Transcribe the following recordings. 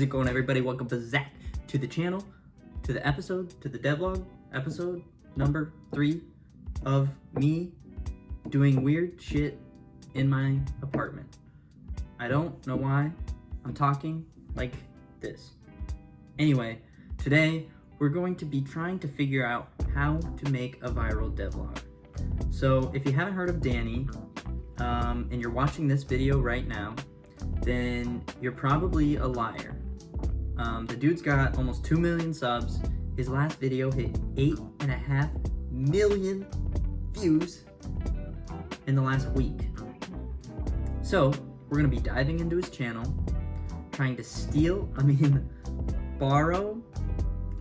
it going, everybody? Welcome to Zach, to the channel, to the episode, to the devlog, episode number 3 of me doing weird shit in my apartment. I don't know why I'm talking like this. Anyway, today we're going to be trying to figure out how to make a viral devlog. So if you haven't heard of Dani, and you're watching this video right now, then you're probably a liar. The dude's got almost 2 million subs. His last video hit 8.5 million views in the last week. So we're gonna be diving into his channel, trying to borrow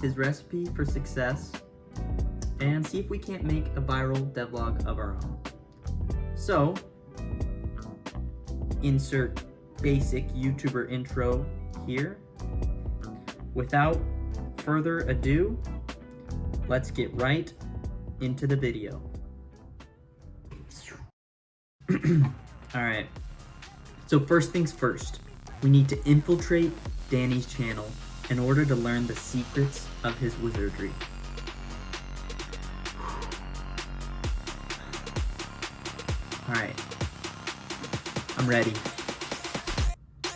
his recipe for success and see if we can't make a viral devlog of our own. So, insert basic YouTuber intro here. Without further ado, let's get right into the video. Alright, so first things first, we need to infiltrate Dani's channel in order to learn the secrets of his wizardry. Alright, I'm ready.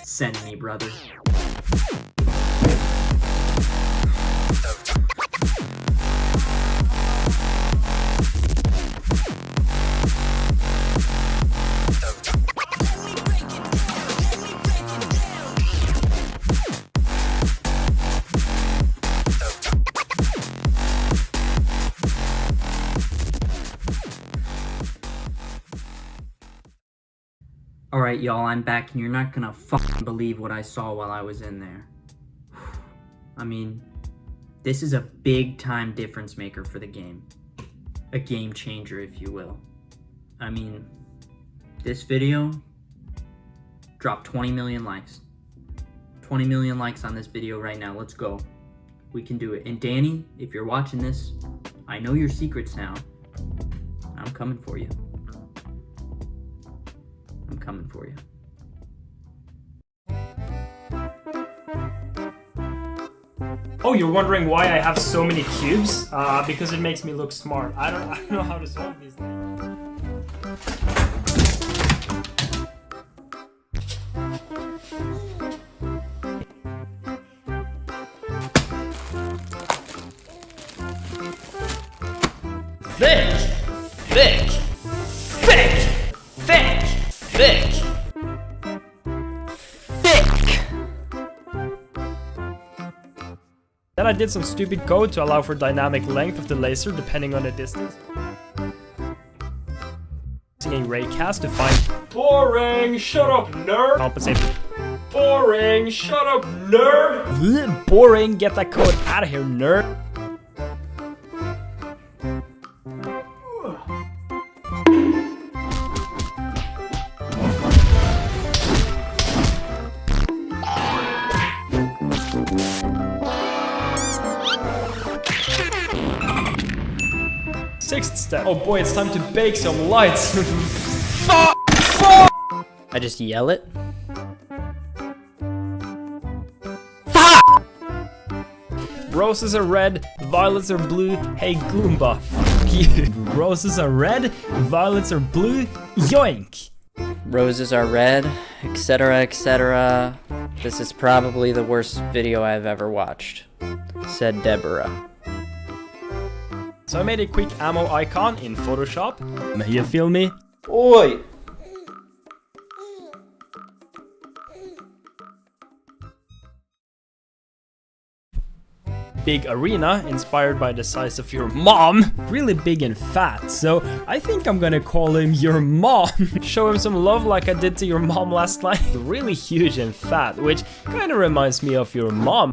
Send me, brother. Alright, y'all, I'm back, and you're not gonna fucking believe what I saw while I was in there. I mean, this is a big time difference maker for the game. A game changer, if you will. I mean, this video dropped 20 million likes. 20 million likes on this video right now. Let's go. We can do it. And Dani, if you're watching this, I know your secrets now. I'm coming for you. I'm coming for you. Oh, you're wondering why I have so many cubes? Because it makes me look smart. I don't know how to solve these things. Thick! Thick! Thick! Thick! Thick! Thick! Then I did some stupid code to allow for dynamic length of the laser depending on the distance. Using a raycast to find boring, shut up nerd! Compensate. Boring, shut up nerd! Boring, get that code out of here nerd! Sixth step. Oh boy, it's time to bake some lights. Fuck! Fuck! I just yell it. Fuck! Roses are red, violets are blue. Hey Goomba, fuck you. Roses are red, violets are blue. Yoink! Roses are red, etc., etc. This is probably the worst video I've ever watched, said Deborah. So I made a quick ammo icon in Photoshop. You feel me? Oi! Big arena, inspired by the size of your mom. Really big and fat, so I think I'm gonna call him your mom. Show him some love like I did to your mom last night. Really huge and fat, which kinda reminds me of your mom.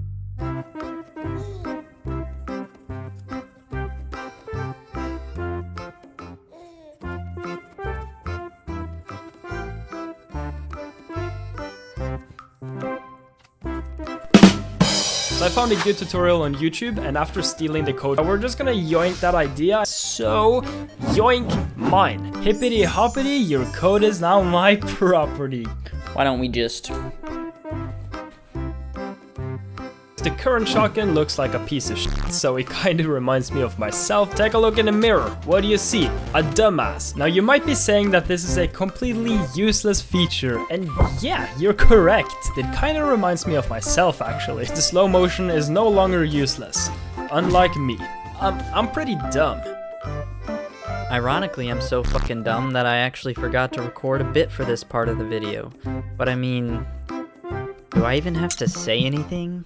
So I found a good tutorial on YouTube, and after stealing the code, we're just gonna yoink that idea. So, yoink mine. Hippity hoppity, your code is now my property. Why don't we just The current shotgun looks like a piece of shit, so it kinda reminds me of myself. Take a look in the mirror. What do you see? A dumbass. Now you might be saying that this is a completely useless feature, and yeah, you're correct. It kinda reminds me of myself actually. The slow motion is no longer useless, unlike me. I'm pretty dumb. Ironically, I'm so fucking dumb that I actually forgot to record a bit for this part of the video. But I mean, do I even have to say anything?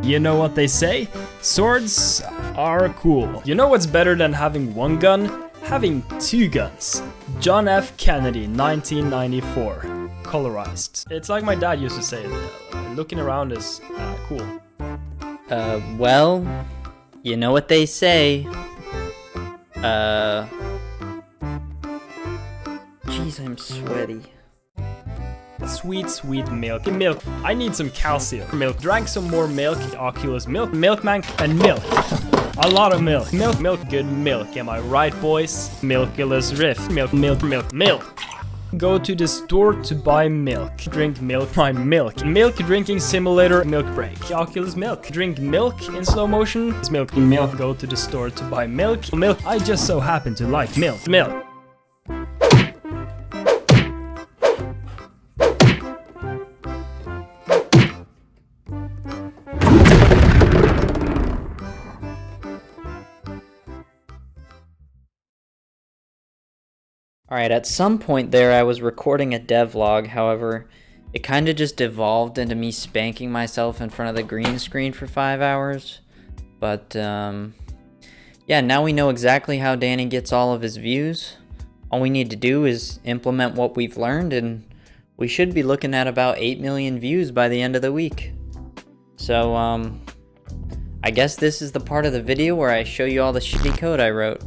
You know what they say? Swords are cool. You know what's better than having one gun? Having two guns. John F. Kennedy, 1994. Colorized. It's like my dad used to say, looking around is cool. Well, you know what they say. Jeez, I'm sweaty. Sweet, sweet milk. Milk. I need some calcium. Milk. Drank some more milk. Oculus milk. Milkman and milk. A lot of milk. Milk, milk, good milk. Am I right, boys? Milkulous riff. Milk, milk, milk, milk. Go to the store to buy milk. Drink milk. My milk. Milk drinking simulator. Milk break. Oculus milk. Drink milk in slow motion. It's milk. Milk. Go to the store to buy milk. Milk. I just so happen to like milk. Milk. Alright, at some point there I was recording a devlog, however, it kinda just evolved into me spanking myself in front of the green screen for 5 hours. But, yeah, now we know exactly how Dani gets all of his views. All we need to do is implement what we've learned, and we should be looking at about 8 million views by the end of the week. So, I guess this is the part of the video where I show you all the shitty code I wrote.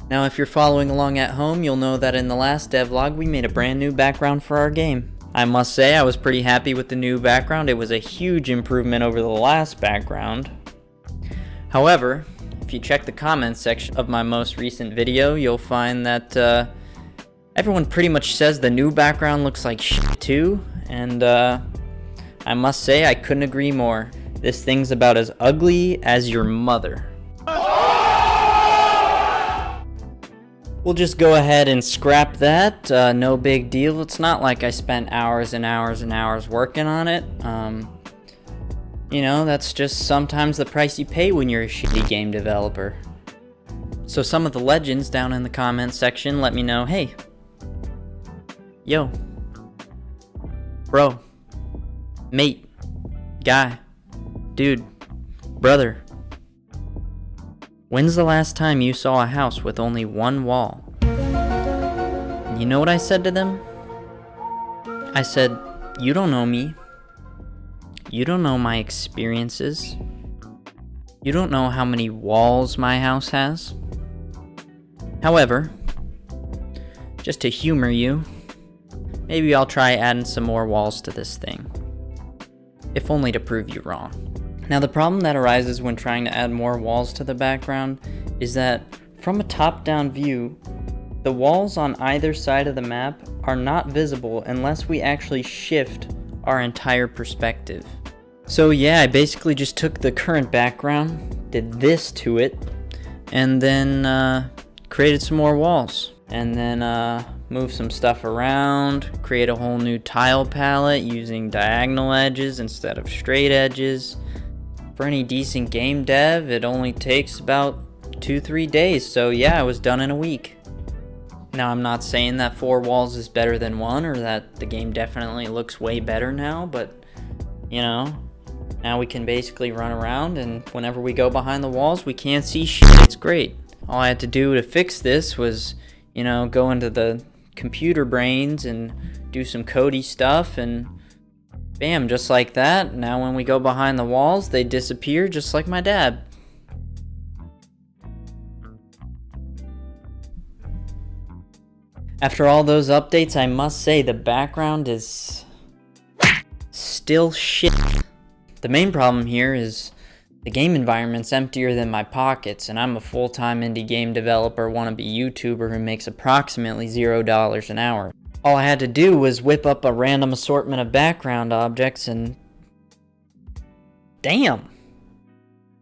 Now if you're following along at home, you'll know that in the last devlog we made a brand new background for our game. I must say I was pretty happy with the new background. It was a huge improvement over the last background. However, if you check the comments section of my most recent video, you'll find that everyone pretty much says the new background looks like shit too, and I must say I couldn't agree more. This thing's about as ugly as your mother. We'll just go ahead and scrap that, no big deal. It's not like I spent hours and hours and hours working on it. You know, that's just sometimes the price you pay when you're a shitty game developer. So some of the legends down in the comments section let me know, hey, yo, bro, mate, guy, dude, brother. When's the last time you saw a house with only one wall? And you know what I said to them? I said, you don't know me. You don't know my experiences. You don't know how many walls my house has. However, just to humor you, maybe I'll try adding some more walls to this thing. If only to prove you wrong. Now the problem that arises when trying to add more walls to the background is that from a top-down view, the walls on either side of the map are not visible unless we actually shift our entire perspective. So yeah, I basically just took the current background, did this to it, and then created some more walls. And then move some stuff around, create a whole new tile palette using diagonal edges instead of straight edges. For any decent game dev, it only takes about 2-3 days, so yeah, it was done in a week. Now I'm not saying that 4 walls is better than 1 or that the game definitely looks way better now, but you know, now we can basically run around and whenever we go behind the walls we can't see shit. It's great. All I had to do to fix this was, you know, go into the computer brains and do some codey stuff and bam, just like that. Now when we go behind the walls, they disappear just like my dad. After all those updates, I must say the background is still shit. The main problem here is The game environment's emptier than my pockets, and I'm a full-time indie game developer wannabe YouTuber who makes approximately $0 an hour. All I had to do was whip up a random assortment of background objects and... damn!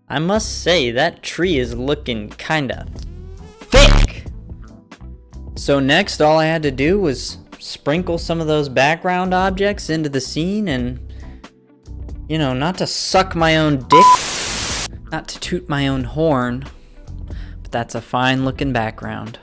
I must say, that tree is looking kinda thick! So next, all I had to do was sprinkle some of those background objects into the scene and... you know, not to suck my own dick, not to toot my own horn, but that's a fine looking background.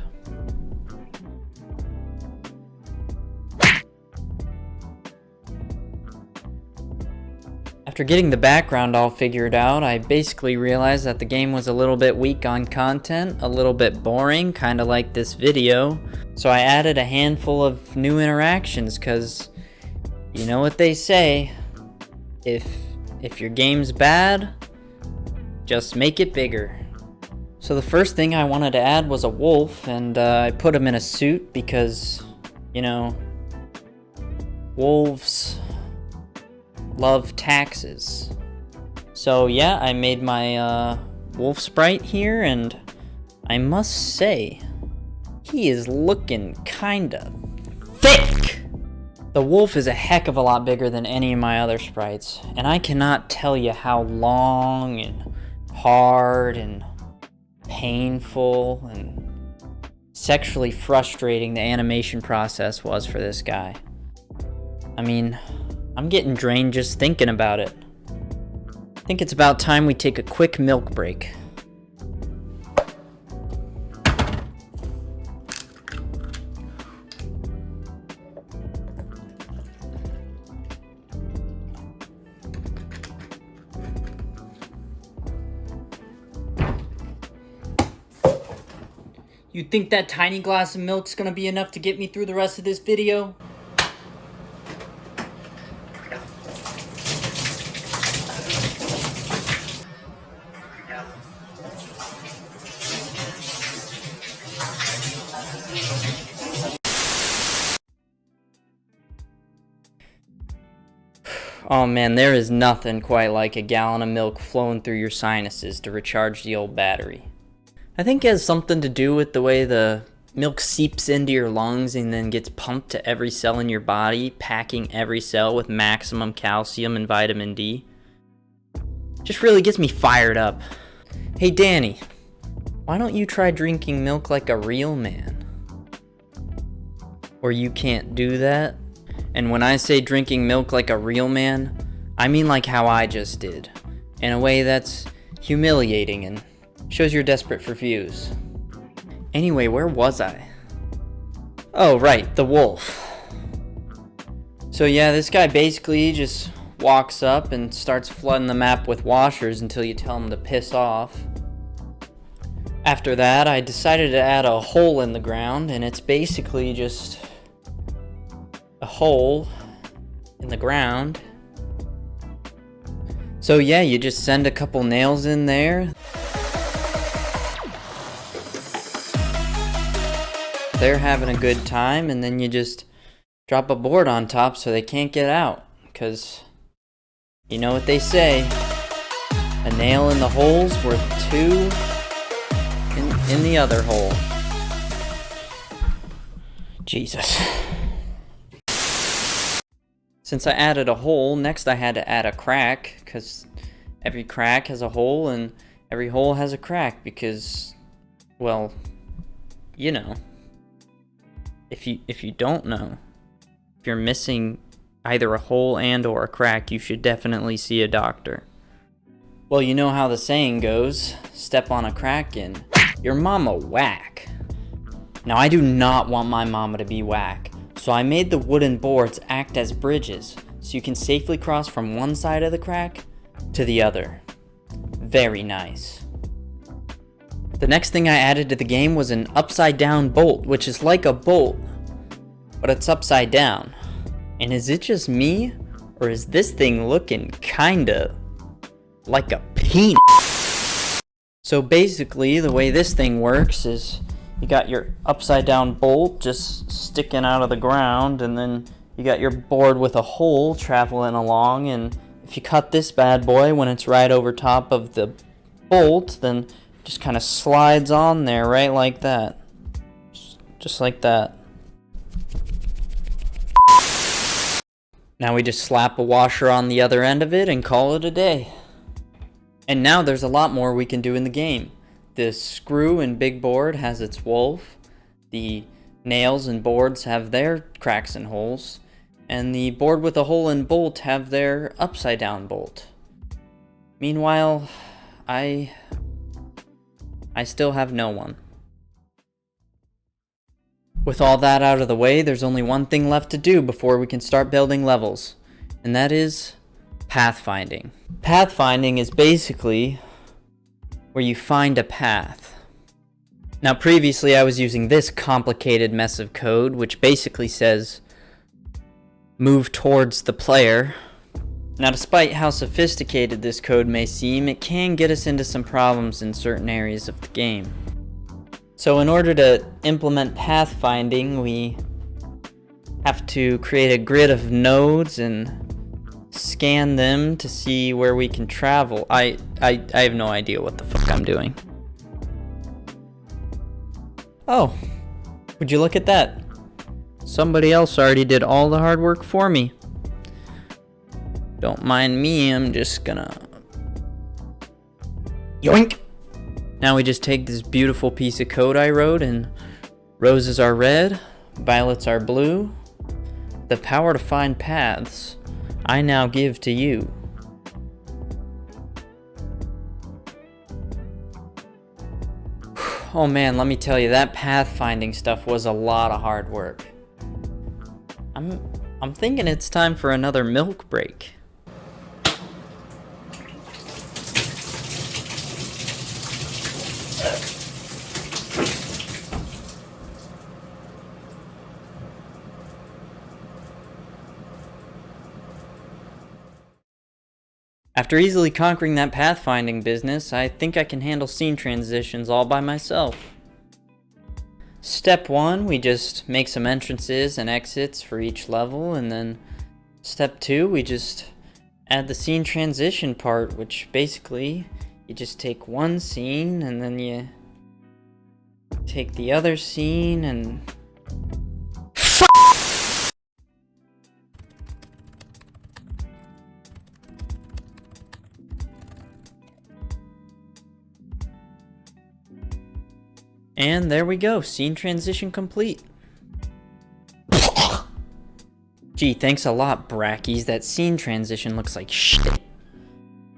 After getting the background all figured out, I basically realized that the game was a little bit weak on content, a little bit boring, kinda like this video. So I added a handful of new interactions, cause you know what they say, if your game's bad, just make it bigger. So the first thing I wanted to add was a wolf, and I put him in a suit because, you know, wolves love taxes. So yeah, I made my wolf sprite here, and I must say, he is looking kinda thick! The wolf is a heck of a lot bigger than any of my other sprites, and I cannot tell you how long and hard and painful and sexually frustrating the animation process was for this guy. I mean, I'm getting drained just thinking about it. I think it's about time we take a quick milk break. You think that tiny glass of milk's gonna be enough to get me through the rest of this video? Oh man, there is nothing quite like a gallon of milk flowing through your sinuses to recharge the old battery. I think it has something to do with the way the milk seeps into your lungs and then gets pumped to every cell in your body, packing every cell with maximum calcium and vitamin D. Just really gets me fired up. Hey Dani, why don't you try drinking milk like a real man? Or you can't do that? And when I say drinking milk like a real man, I mean like how I just did, in a way that's humiliating and shows you're desperate for views. Anyway, where was I? Oh right, the wolf. So yeah, this guy basically just walks up and starts flooding the map with washers until you tell him to piss off. After that, I decided to add a hole in the ground, and it's basically just a hole in the ground. So yeah, you just send a couple nails in there. They're having a good time, and then you just drop a board on top so they can't get out, because you know what they say, a nail in the hole's worth two in the other hole. Jesus. Since I added a hole, next I had to add a crack, because every crack has a hole and every hole has a crack, because, well, you know. If you don't know, if you're missing either a hole and or a crack, you should definitely see a doctor. Well, you know how the saying goes, step on a crack and your mama whack. Now I do not want my mama to be whack, so I made the wooden boards act as bridges, so you can safely cross from one side of the crack to the other. Very nice. The next thing I added to the game was an upside down bolt, which is like a bolt, but it's upside down. And is it just me, or is this thing looking kinda like a penis? So basically, the way this thing works is you got your upside down bolt just sticking out of the ground, and then you got your board with a hole traveling along, and If you cut this bad boy when it's right over top of the bolt, then it just kind of slides on there right like that. Just like that. Now we just slap a washer on the other end of it and call it a day. And now there's a lot more we can do in the game. The screw and big board has its wolf. The nails and boards have their cracks and holes. And the board with a hole and bolt have their upside down bolt. Meanwhile, I still have no one. With all that out of the way, there's only one thing left to do before we can start building levels, and that is pathfinding. Pathfinding is basically where you find a path. Now previously I was using this complicated mess of code, which basically says move towards the player. Now despite how sophisticated this code may seem, it can get us into some problems in certain areas of the game. So in order to implement pathfinding, we have to create a grid of nodes and scan them to see where we can travel. I have no idea what the fuck I'm doing. Oh, would you look at that? Somebody else already did all the hard work for me. Don't mind me, I'm just gonna... yoink! Now we just take this beautiful piece of code I wrote, and roses are red, violets are blue. The power to find paths I now give to you. Oh man, let me tell you, that pathfinding stuff was a lot of hard work. I'm thinking it's time for another milk break. After easily conquering that pathfinding business, I think I can handle scene transitions all by myself. Step 1, we just make some entrances and exits for each level, and then step 2, we just add the scene transition part, which basically, you just take one scene, and then you take the other scene, and... And there we go, scene transition complete. Gee, thanks a lot, Brackies. That scene transition looks like shit.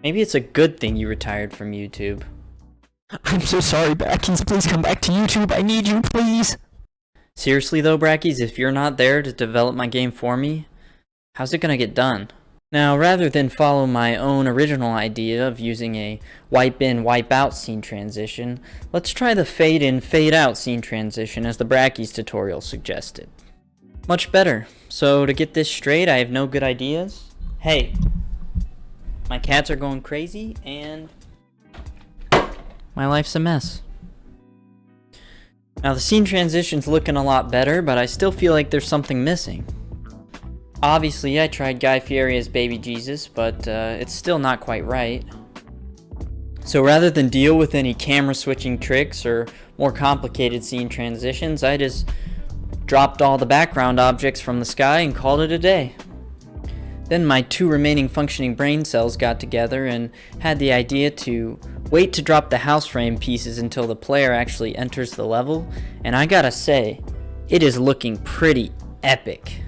Maybe it's a good thing you retired from YouTube. I'm so sorry, Brackies. Please come back to YouTube. I need you, please. Seriously though, Brackies, if you're not there to develop my game for me, how's it gonna get done? Now, rather than follow my own original idea of using a wipe in, wipe out scene transition, let's try the fade in, fade out scene transition as the Brackies tutorial suggested. Much better. So to get this straight, I have no good ideas. Hey, my cats are going crazy and my life's a mess. Now the scene transition's looking a lot better, but I still feel like there's something missing. Obviously, I tried Guy Fieri as Baby Jesus, but it's still not quite right. So rather than deal with any camera switching tricks or more complicated scene transitions, I just dropped all the background objects from the sky and called it a day. Then my 2 remaining functioning brain cells got together and had the idea to wait to drop the house frame pieces until the player actually enters the level, and I gotta say, it is looking pretty epic.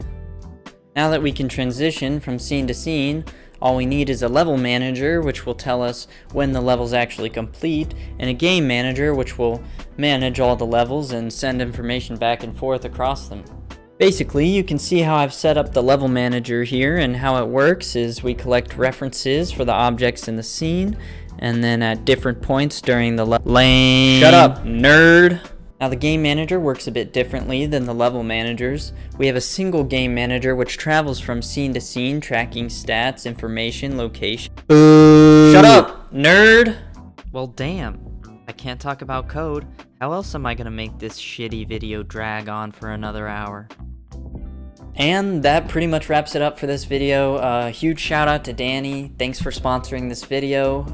Now that we can transition from scene to scene, all we need is a level manager, which will tell us when the level's actually complete, and a game manager, which will manage all the levels and send information back and forth across them. Basically, you can see how I've set up the level manager here, and how it works is we collect references for the objects in the scene, and then at different points during the lane. Shut up, nerd! Now the game manager works a bit differently than the level managers. We have a single game manager which travels from scene to scene, tracking stats, information, location. Boo! Shut up, nerd! Well damn, I can't talk about code. How else am I gonna make this shitty video drag on for another hour? And that pretty much wraps it up for this video. Huge shout out to Dani. Thanks for sponsoring this video.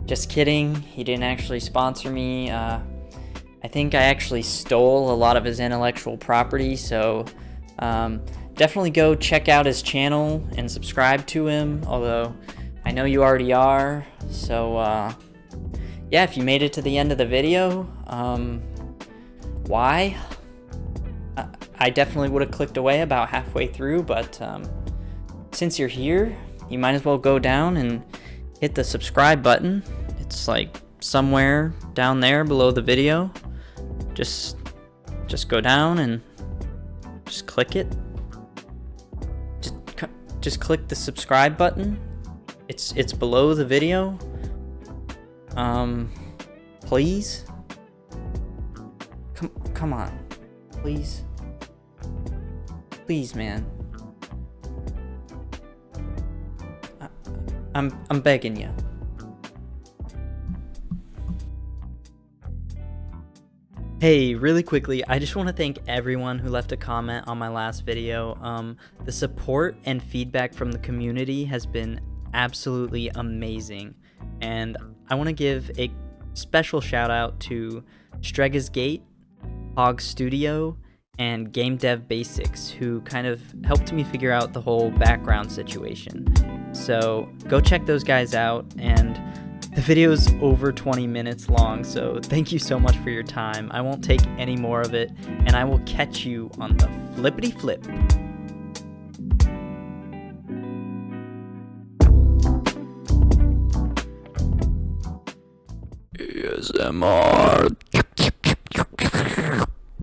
Just kidding, he didn't actually sponsor me. I think I actually stole a lot of his intellectual property, so definitely go check out his channel and subscribe to him, although I know you already are. So yeah, if you made it to the end of the video, why? I definitely would have clicked away about halfway through, but since you're here, you might as well go down and hit the subscribe button. It's like somewhere down there below the video. Just go down and just click it. Just click the subscribe button. It's below the video. Please. Come on, please. Please, man. I'm begging you. Hey, really quickly, I just want to thank everyone who left a comment on my last video. The support and feedback from the community has been absolutely amazing, and I want to give a special shout out to Strega's Gate, Hog Studio, and Game Dev Basics, who kind of helped me figure out the whole background situation. So go check those guys out, and the video is over 20 minutes long, so thank you so much for your time. I won't take any more of it, and I will catch you on the flippity flip. ASMR.